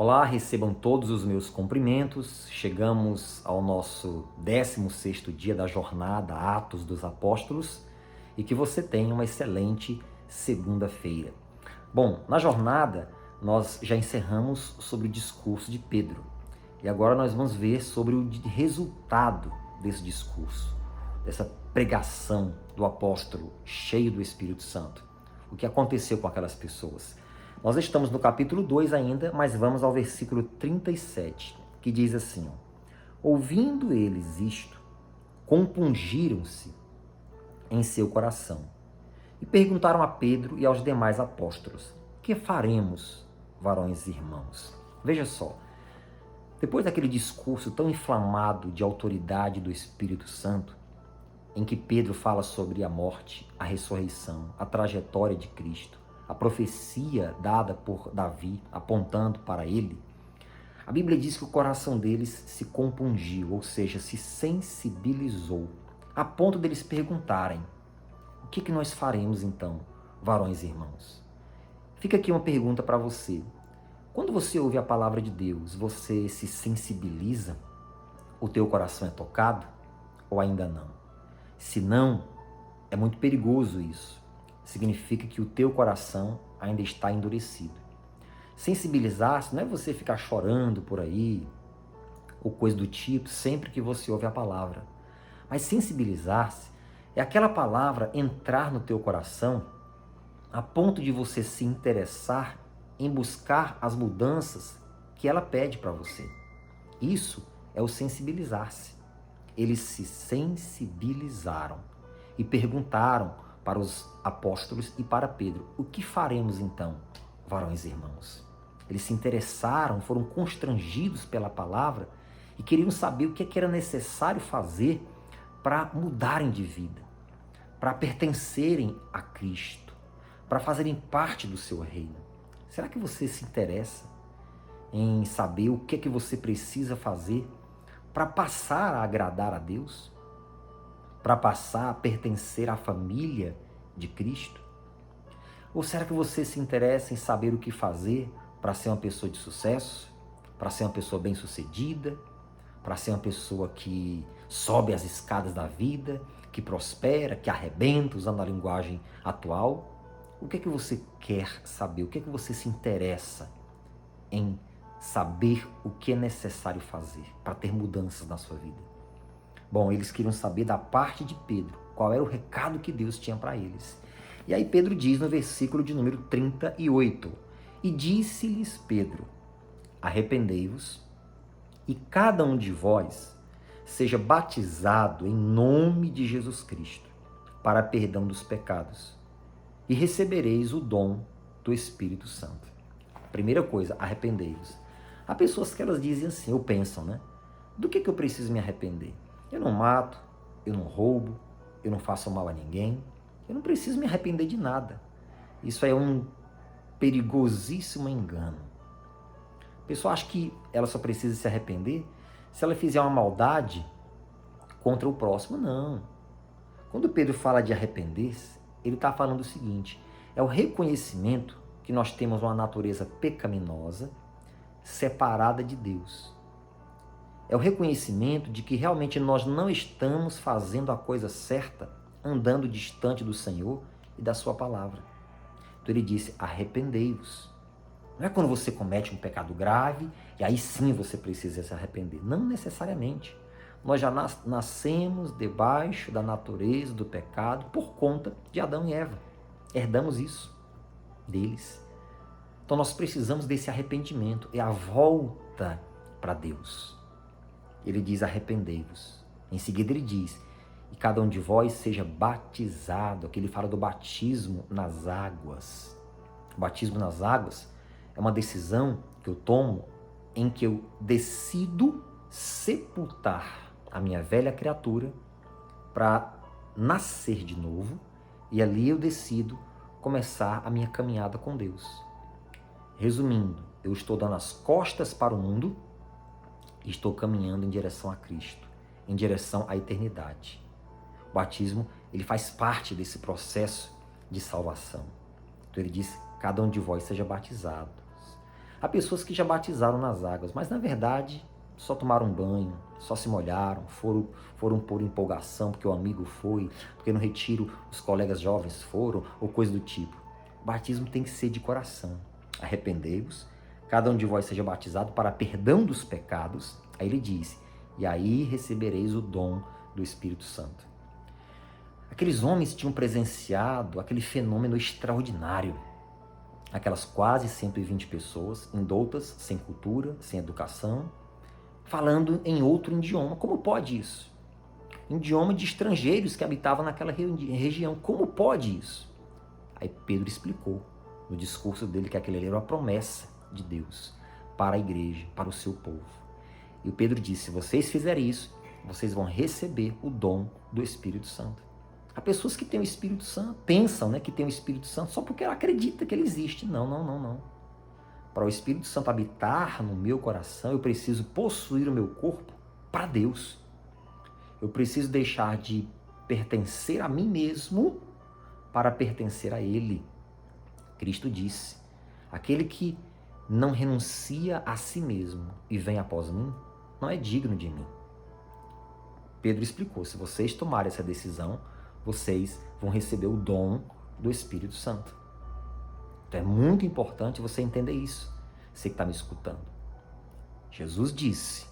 Olá, recebam todos os meus cumprimentos. Chegamos ao nosso 16º dia da jornada Atos dos Apóstolos e que você tenha uma excelente segunda-feira. Bom, na jornada nós já encerramos sobre o discurso de Pedro e agora nós vamos ver sobre o resultado desse discurso, dessa pregação do apóstolo cheio do Espírito Santo. O que aconteceu com aquelas pessoas? Nós estamos no capítulo 2 ainda, mas vamos ao versículo 37, que diz assim: ouvindo eles isto, compungiram-se em seu coração e perguntaram a Pedro e aos demais apóstolos: que faremos, varões e irmãos? Veja só, depois daquele discurso tão inflamado de autoridade do Espírito Santo, em que Pedro fala sobre a morte, a ressurreição, a trajetória de Cristo, a profecia dada por Davi, apontando para ele, a Bíblia diz que o coração deles se compungiu, ou seja, se sensibilizou, a ponto deles perguntarem: o que nós faremos então, varões e irmãos? Fica aqui uma pergunta para você. Quando você ouve a palavra de Deus, você se sensibiliza? O teu coração é tocado? Ou ainda não? Se não, é muito perigoso isso. Significa que o teu coração ainda está endurecido. Sensibilizar-se não é você ficar chorando por aí, ou coisa do tipo, sempre que você ouve a palavra. Mas sensibilizar-se é aquela palavra entrar no teu coração a ponto de você se interessar em buscar as mudanças que ela pede para você. Isso é o sensibilizar-se. Eles se sensibilizaram e perguntaram para os apóstolos e para Pedro: o que faremos então, varões e irmãos? Eles se interessaram, foram constrangidos pela palavra e queriam saber o que era necessário fazer para mudarem de vida, para pertencerem a Cristo, para fazerem parte do seu reino. Será que você se interessa em saber o que você precisa fazer para passar a agradar a Deus? Para passar a pertencer à família de Cristo? Ou será que você se interessa em saber o que fazer para ser uma pessoa de sucesso, para ser uma pessoa bem-sucedida, para ser uma pessoa que sobe as escadas da vida, que prospera, que arrebenta, usando a linguagem atual? O que você quer saber? O que você se interessa em saber o que é necessário fazer para ter mudanças na sua vida? Bom, eles queriam saber da parte de Pedro, qual era o recado que Deus tinha para eles. E aí Pedro diz no versículo de número 38, e disse-lhes Pedro: arrependei-vos, e cada um de vós seja batizado em nome de Jesus Cristo, para perdão dos pecados, e recebereis o dom do Espírito Santo. Primeira coisa, arrependei-vos. Há pessoas que elas dizem assim, ou pensam, né? Do que eu preciso me arrepender? Eu não mato, eu não roubo, eu não faço mal a ninguém, eu não preciso me arrepender de nada. Isso é um perigosíssimo engano. A pessoa acha que ela só precisa se arrepender se ela fizer uma maldade contra o próximo. Não. Quando Pedro fala de arrepender-se, ele está falando o seguinte: é o reconhecimento que nós temos uma natureza pecaminosa, separada de Deus. É o reconhecimento de que realmente nós não estamos fazendo a coisa certa, andando distante do Senhor e da sua palavra. Então ele disse: arrependei-vos. Não é quando você comete um pecado grave e aí sim você precisa se arrepender. Não necessariamente. Nós já nascemos debaixo da natureza do pecado por conta de Adão e Eva. Herdamos isso deles. Então nós precisamos desse arrependimento. É a volta para Deus. Ele diz: arrependei-vos. Em seguida ele diz: e cada um de vós seja batizado. Aqui ele fala do batismo nas águas. O batismo nas águas é uma decisão que eu tomo em que eu decido sepultar a minha velha criatura para nascer de novo, e ali eu decido começar a minha caminhada com Deus. Resumindo, eu estou dando as costas para o mundo e estou caminhando em direção a Cristo, em direção à eternidade. O batismo, ele faz parte desse processo de salvação. Então ele diz: cada um de vós seja batizado. Há pessoas que já batizaram nas águas, mas na verdade só tomaram um banho, só se molharam, foram por empolgação, porque o amigo foi, porque no retiro os colegas jovens foram, ou coisa do tipo. O batismo tem que ser de coração. Arrependei-vos, cada um de vós seja batizado para perdão dos pecados. Aí ele diz, e aí recebereis o dom do Espírito Santo. Aqueles homens tinham presenciado aquele fenômeno extraordinário. Aquelas quase 120 pessoas, indoutas, sem cultura, sem educação, falando em outro idioma. Como pode isso? Idioma de estrangeiros que habitavam naquela região. Como pode isso? Aí Pedro explicou no discurso dele que aquele era uma promessa de Deus para a igreja, para o seu povo. E o Pedro disse, se vocês fizerem isso, vocês vão receber o dom do Espírito Santo. Há pessoas que têm o Espírito Santo, pensam, que tem o Espírito Santo só porque ela acredita que ele existe. Não. Para o Espírito Santo habitar no meu coração, eu preciso possuir o meu corpo para Deus. Eu preciso deixar de pertencer a mim mesmo para pertencer a Ele. Cristo disse, aquele que não renuncia a si mesmo e vem após mim, não é digno de mim. Pedro explicou, se vocês tomarem essa decisão, vocês vão receber o dom do Espírito Santo. Então é muito importante você entender isso, você que está me escutando. Jesus disse,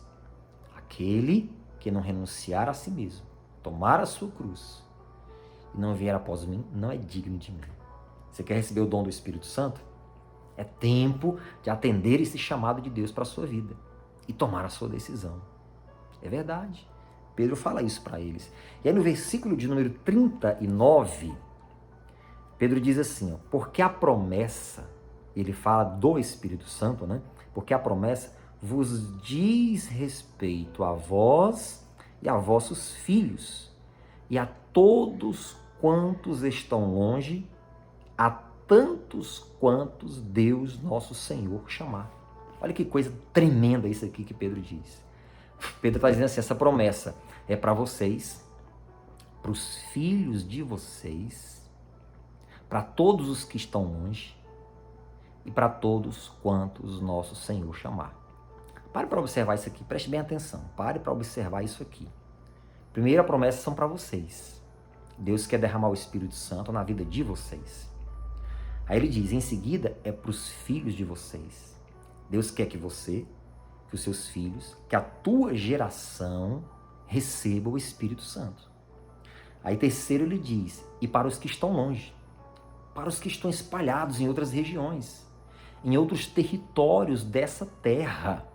aquele que não renunciar a si mesmo, tomar a sua cruz e não vier após mim, não é digno de mim. Você quer receber o dom do Espírito Santo? É tempo de atender esse chamado de Deus para a sua vida e tomar a sua decisão. É verdade. Pedro fala isso para eles. E aí no versículo de número 39, Pedro diz assim, porque a promessa, ele fala do Espírito Santo, porque a promessa vos diz respeito a vós e a vossos filhos, e a todos quantos estão longe, a tantos quantos Deus nosso Senhor chamar. Olha que coisa tremenda isso aqui que Pedro diz. Pedro está dizendo assim, essa promessa é para vocês, para os filhos de vocês, para todos os que estão longe e para todos quantos nosso Senhor chamar. Pare para observar isso aqui, preste bem atenção, pare para observar isso aqui. Primeira promessa são para vocês. Deus quer derramar o Espírito Santo na vida de vocês. Aí ele diz, em seguida, é para os filhos de vocês. Deus quer que você, que os seus filhos, que a tua geração receba o Espírito Santo. Aí terceiro ele diz, e para os que estão longe, para os que estão espalhados em outras regiões, em outros territórios dessa terra.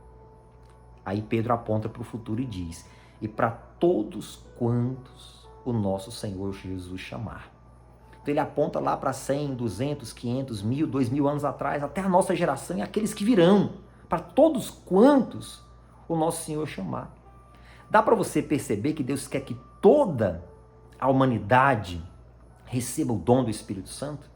Aí Pedro aponta para o futuro e diz, e para todos quantos o nosso Senhor Jesus chamar. Então ele aponta lá para 100, 200, 500, 1000, 2000 anos atrás, até a nossa geração e aqueles que virão, para todos quantos o nosso Senhor chamar. Dá para você perceber que Deus quer que toda a humanidade receba o dom do Espírito Santo?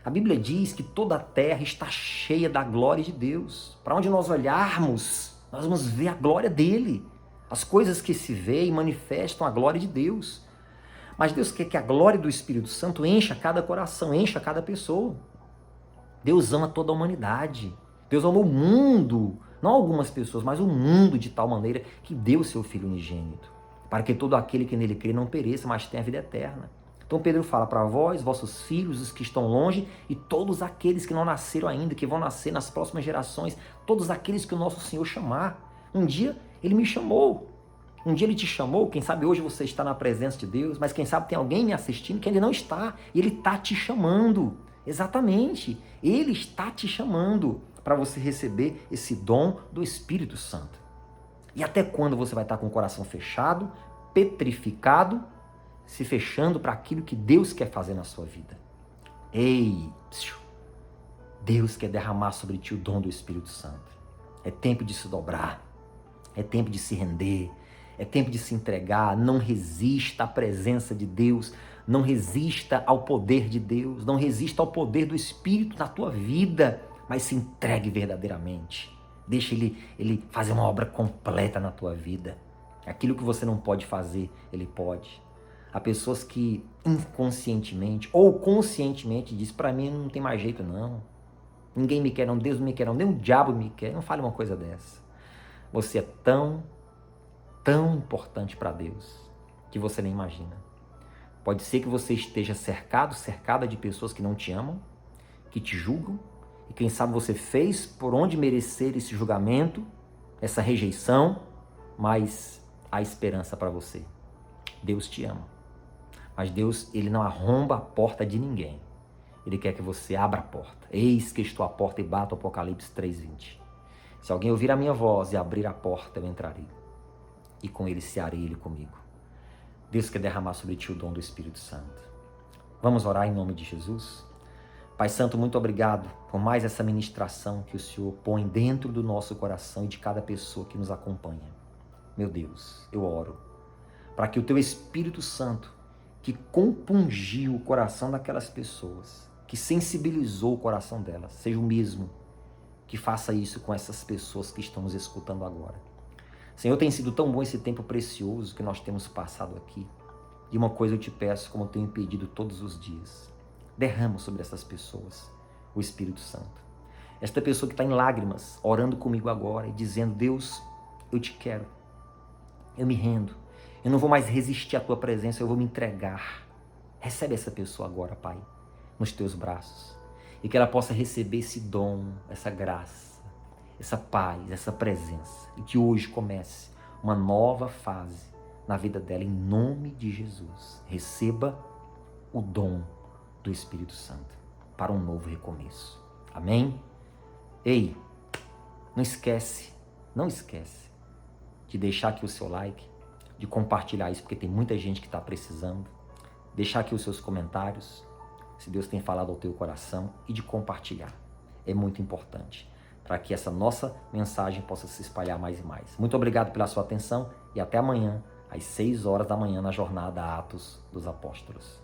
A Bíblia diz que toda a terra está cheia da glória de Deus. Para onde nós olharmos, nós vamos ver a glória dele. As coisas que se vê e manifestam a glória de Deus. Mas Deus quer que a glória do Espírito Santo encha cada coração, encha cada pessoa. Deus ama toda a humanidade. Deus ama o mundo, não algumas pessoas, mas o mundo de tal maneira que deu o seu Filho unigênito, para que todo aquele que nele crê não pereça, mas tenha a vida eterna. Então Pedro fala para vós, vossos filhos, os que estão longe, e todos aqueles que não nasceram ainda, que vão nascer nas próximas gerações, todos aqueles que o nosso Senhor chamar. Um dia ele me chamou, um dia ele te chamou, quem sabe hoje você está na presença de Deus, mas quem sabe tem alguém me assistindo que ainda não está, e ele está te chamando. Exatamente, ele está te chamando para você receber esse dom do Espírito Santo. E até quando você vai estar com o coração fechado, petrificado, se fechando para aquilo que Deus quer fazer na sua vida? Ei, Deus quer derramar sobre ti o dom do Espírito Santo. É tempo de se dobrar, é tempo de se render, é tempo de se entregar. Não resista à presença de Deus, não resista ao poder de Deus, não resista ao poder do Espírito na tua vida, mas se entregue verdadeiramente. Deixa ele fazer uma obra completa na tua vida. Aquilo que você não pode fazer, ele pode. Há pessoas que inconscientemente ou conscientemente dizem, para mim não tem mais jeito não. Ninguém me quer não, Deus não me quer não, nem o diabo me quer. Não fale uma coisa dessa. Você é tão importante para Deus que você nem imagina. Pode ser que você esteja cercada de pessoas que não te amam, que te julgam, e quem sabe você fez por onde merecer esse julgamento, essa rejeição, mas há esperança para você. Deus te ama. Mas Deus, ele não arromba a porta de ninguém. Ele quer que você abra a porta. Eis que estou à porta e bato, Apocalipse 3:20. Se alguém ouvir a minha voz e abrir a porta, eu entrarei. E com ele cearei ele comigo. Deus quer derramar sobre ti o dom do Espírito Santo. Vamos orar em nome de Jesus? Pai Santo, muito obrigado por mais essa ministração que o Senhor põe dentro do nosso coração e de cada pessoa que nos acompanha. Meu Deus, eu oro para que o teu Espírito Santo, que compungiu o coração daquelas pessoas, que sensibilizou o coração delas, seja o mesmo que faça isso com essas pessoas que estão nos escutando agora. Senhor, tem sido tão bom esse tempo precioso que nós temos passado aqui. E uma coisa eu te peço, como eu tenho pedido todos os dias. Derrama sobre essas pessoas o Espírito Santo. Esta pessoa que está em lágrimas, orando comigo agora e dizendo, Deus, eu te quero. Eu me rendo. Eu não vou mais resistir à tua presença, eu vou me entregar. Recebe essa pessoa agora, Pai, nos teus braços. E que ela possa receber esse dom, essa graça, essa paz, essa presença. E que hoje comece uma nova fase na vida dela, em nome de Jesus. Receba o dom do Espírito Santo para um novo recomeço. Amém? Ei, não esquece de deixar aqui o seu like, de compartilhar isso, porque tem muita gente que está precisando. Deixar aqui os seus comentários, se Deus tem falado ao teu coração, e de compartilhar. É muito importante, para que essa nossa mensagem possa se espalhar mais e mais. Muito obrigado pela sua atenção e até amanhã, às 6 horas da manhã, na jornada Atos dos Apóstolos.